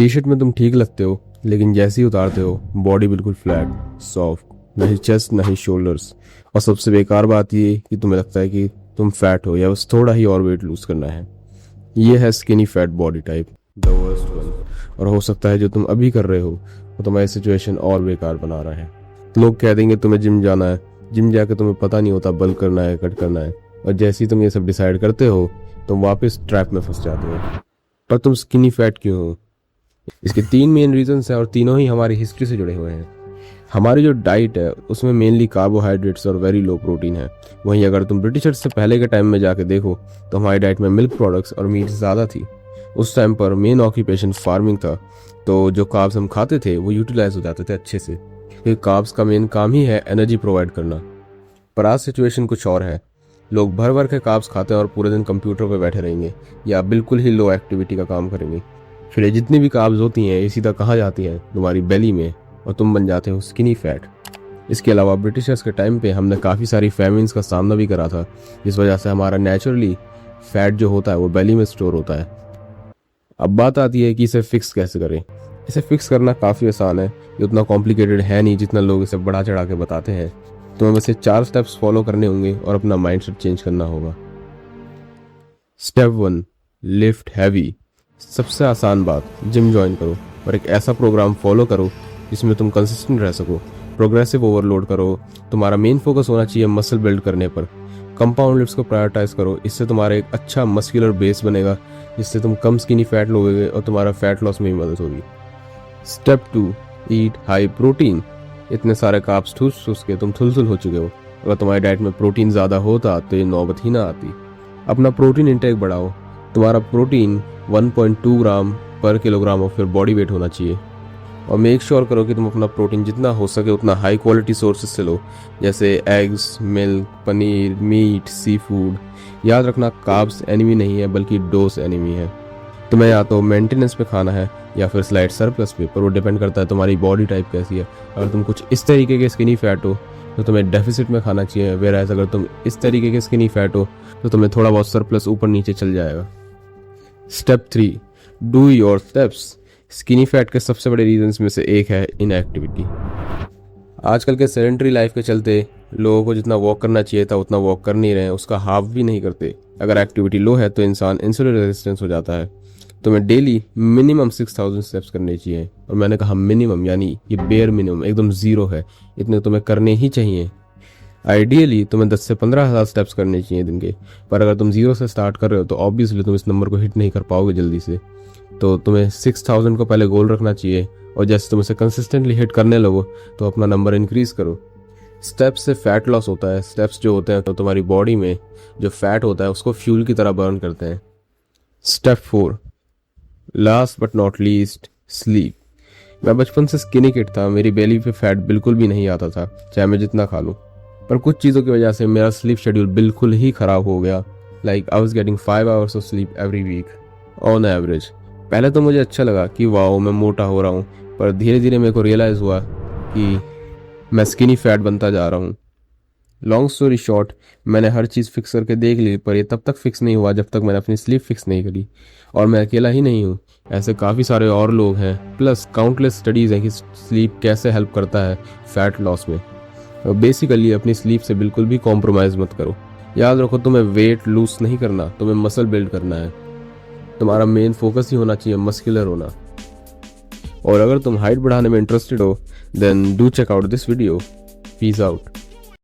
T shirt में तुम ठीक लगते हो, लेकिन जैसे ही उतारते हो बॉडी बिल्कुल फ्लैट सॉफ्ट, ना ही चेस्ट ना ही शोल्डर्स। और सबसे बेकार बात ये कि तुम्हें लगता है कि तुम फैट हो या बस थोड़ा ही और वेट लूज करना है। ये है skinny fat body type, the worst one. और हो सकता है जो तुम अभी कर रहे हो वो तुम्हारी सिचुएशन और बेकार बना रहा है। लोग कह देंगे तुम्हें जिम जाना है, जिम जाकर तुम्हें पता नहीं होता बल्क करना है कट करना है, और जैसे ही तुम ये सब डिसाइड करते हो तुम वापस ट्रैप में फंस जाते हो। पर तुम स्किनी फैट क्यों हो? इसके 3 मेन रीजंस हैं और तीनों ही हमारी हिस्ट्री से जुड़े हुए हैं। हमारी जो डाइट है उसमें मेनली कार्बोहाइड्रेट्स और वेरी लो प्रोटीन है। वहीं अगर तुम ब्रिटिशर्स से पहले के टाइम में जाके देखो तो हमारी डाइट में मिल्क प्रोडक्ट्स और मीट ज़्यादा थी। उस टाइम पर मेन ऑक्यूपेशन फार्मिंग था, तो जो कार्ब्स हम खाते थे वो यूटिलाइज हो जाते थे अच्छे से, क्योंकि कार्ब्स का मेन काम ही है एनर्जी प्रोवाइड करना। पर आज सिचुएशन कुछ और है। लोग भर भर के कार्ब्स खाते हैं और पूरे दिन कंप्यूटर पर बैठे रहेंगे या बिल्कुल ही लो एक्टिविटी का काम करेंगे। फिर ये जितनी भी कार्ब्स होती हैं ये सीधा कहाँ जाती हैं? तुम्हारी बेली में, और तुम बन जाते हो स्किनी फैट। इसके अलावा ब्रिटिशर्स के टाइम पे हमने काफ़ी सारी फैमिन्स का सामना भी करा था, जिस वजह से हमारा नेचुरली फैट जो होता है वो बेली में स्टोर होता है। अब बात आती है कि इसे फिक्स कैसे करें। इसे फिक्स करना काफ़ी आसान है, ये उतना कॉम्प्लिकेटेड है नहीं जितना लोग इसे बढ़ा चढ़ा के बताते हैं। तुम्हें बस 4 स्टेप्स फॉलो करने होंगे और अपना माइंडसेट चेंज करना होगा। Step 1, lift heavy. सबसे आसान बात, जिम ज्वाइन करो और एक ऐसा प्रोग्राम फॉलो करो जिसमें तुम कंसिस्टेंट रह सको। प्रोग्रेसिव ओवरलोड करो। तुम्हारा मेन फोकस होना चाहिए मसल बिल्ड करने पर। कंपाउंड लिफ्ट्स को प्रायोरिटाइज करो, इससे तुम्हारा एक अच्छा मस्कुलर बेस बनेगा, जिससे तुम कम स्किनी फैट लोगे और तुम्हारा फैट लॉस में भी मदद होगी। स्टेप 2, ईट हाई प्रोटीन। इतने सारे कार्ब्स ठूस के तुम थुलथुल हो चुके हो। अगर तुम्हारी डाइट में प्रोटीन ज़्यादा होता तो ये नौबत ही ना आती। अपना प्रोटीन इंटेक बढ़ाओ। तुम्हारा प्रोटीन 1.2 ग्राम पर kilogram of your body weight होना चाहिए। और मेक श्योर करो कि तुम अपना प्रोटीन जितना हो सके उतना हाई क्वालिटी सोर्सेज से लो, जैसे eggs, milk, paneer, meet, sea food. याद रखना, कार्ब्स एनिमी नहीं है बल्कि डोज एनिमी है। तुम्हें या तो मेंटेनेंस पे खाना है या फिर स्लाइड सरप्लस पे, पर वो डिपेंड करता है तुम्हारी बॉडी टाइप कैसी है। अगर तुम कुछ इस तरीके के स्किनी फैट हो तो तुम्हें डेफिसिट में खाना चाहिए, वेराइज अगर तुम इस तरीके के स्किनी फैट हो तो तुम्हें थोड़ा बहुत सरप्लस ऊपर नीचे चल जाएगा। Step 3, do your steps. Skinny fat के सबसे बड़े रीजंस में से एक है इनएक्टिविटी। आजकल के सेडेंटरी लाइफ के चलते लोगों को जितना वॉक करना चाहिए था उतना वॉक कर नहीं रहे हैं, उसका हाफ भी नहीं करते। अगर एक्टिविटी लो है तो इंसान इंसुलिन रेजिस्टेंस हो जाता है। तुम्हें डेली मिनिमम 6000 स्टेप्स करने चाहिए, और मैंने कहा मिनिमम, यानी ये बेयर मिनिमम एकदम जीरो है। इतने तुम्हें करने ही चाहिए। आइडियली तुम्हें 10 से 15,000 स्टेप्स करने चाहिए दिन के, पर अगर तुम जीरो से स्टार्ट कर रहे हो तो ऑब्वियसली तुम इस नंबर को हिट नहीं कर पाओगे जल्दी से। तो तुम्हें 6000 को पहले गोल रखना चाहिए, और जैसे तुम इसे कंसिस्टेंटली हिट करने लगो तो अपना नंबर इंक्रीज करो। स्टेप्स से फैट लॉस होता है। स्टेप्स जो होते हैं तो तुम्हारी बॉडी में जो फैट होता है उसको फ्यूल की तरह बर्न करते हैं। Step 4, last but not least, sleep. मैं बचपन से स्किनी किड था, मेरी बेली पे फैट बिल्कुल भी नहीं आता था चाहे मैं जितना खा लूँ। पर कुछ चीज़ों की वजह से मेरा स्लीप शेड्यूल बिल्कुल ही ख़राब हो गया। Like I was getting 5 hours of sleep every week on average. पहले तो मुझे अच्छा लगा कि वाओ मैं मोटा हो रहा हूँ, पर धीरे धीरे मेरे को रियलाइज़ हुआ कि मैं स्किनी फैट बनता जा रहा हूँ। लॉन्ग स्टोरी शॉर्ट, मैंने हर चीज़ फिक्स करके देख ली, पर ये तब तक फिक्स नहीं हुआ जब तक मैंने अपनी स्लीप फिक्स नहीं करी। और मैं अकेला ही नहीं हूँ, ऐसे काफ़ी सारे और लोग हैं। प्लस काउंटलेस स्टडीज़ हैं कि स्लीप कैसे हेल्प करता है फैट लॉस में। और बेसिकली अपनी स्लीप से बिल्कुल भी कॉम्प्रोमाइज़ मत करो। याद रखो, तुम्हें वेट लूज नहीं करना, तुम्हें मसल बिल्ड करना है। तुम्हारा मेन फोकस ही होना चाहिए मस्कुलर होना। और अगर तुम हाइट बढ़ाने में इंटरेस्टेड हो then do check out this video. Peace out.